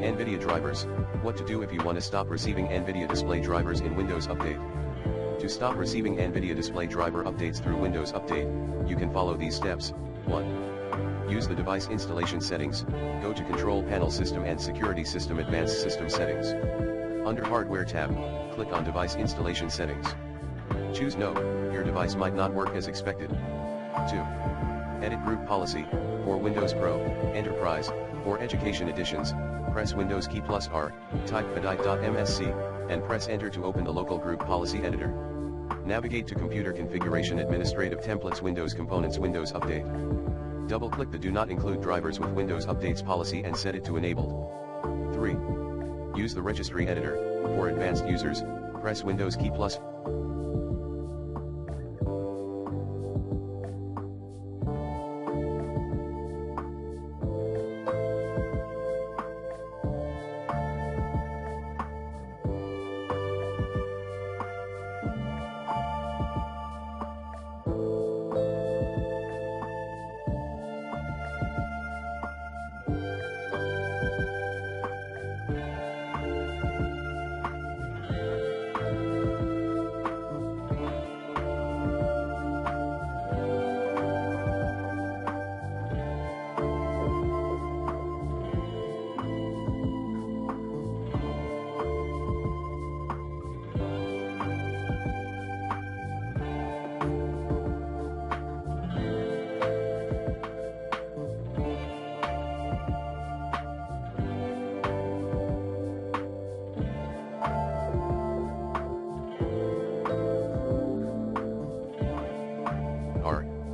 Nvidia drivers. What to do if you want to stop receiving Nvidia display drivers in Windows Update. To stop receiving Nvidia display driver updates through Windows Update, you can follow these steps. 1. Use the device installation settings. Go to Control Panel System and Security System Advanced System Settings. Under Hardware tab, click on Device Installation Settings. Choose No, your device might not work as expected. 2. Edit Group Policy. For Windows Pro, Enterprise, or Education editions, press Windows key plus R, type edit.msc, and press Enter to open the local group policy editor. Navigate to Computer Configuration Administrative Templates Windows Components Windows Update. Double-click the Do Not Include Drivers with Windows Updates policy and set it to Enabled. 3. Use the Registry Editor. For advanced users, press Windows key plus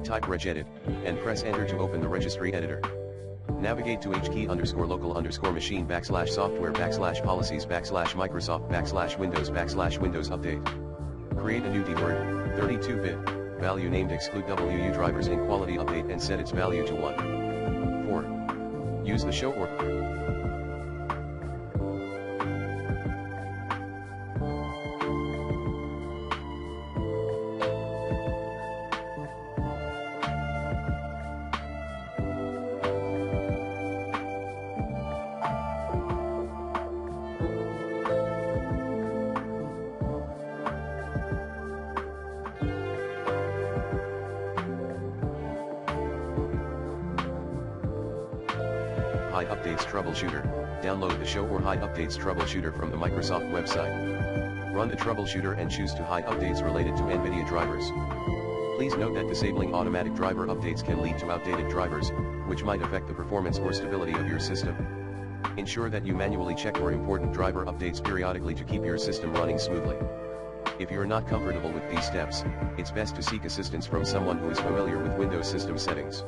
type regedit, and press Enter to open the registry editor. Navigate to hkey_local_machine/software/policies/Microsoft/Windows/Windows Update. Create a new DWORD, 32-bit, value named exclude WU drivers in quality update and set its value to 1. 4. Use the show or High Updates Troubleshooter. Download the Show or High Updates Troubleshooter from the Microsoft website. Run the troubleshooter and choose to hide updates related to Nvidia drivers. Please note that disabling automatic driver updates can lead to outdated drivers, which might affect the performance or stability of your system. Ensure that you manually check for important driver updates periodically to keep your system running smoothly. If you are not comfortable with these steps, it's best to seek assistance from someone who is familiar with Windows system settings.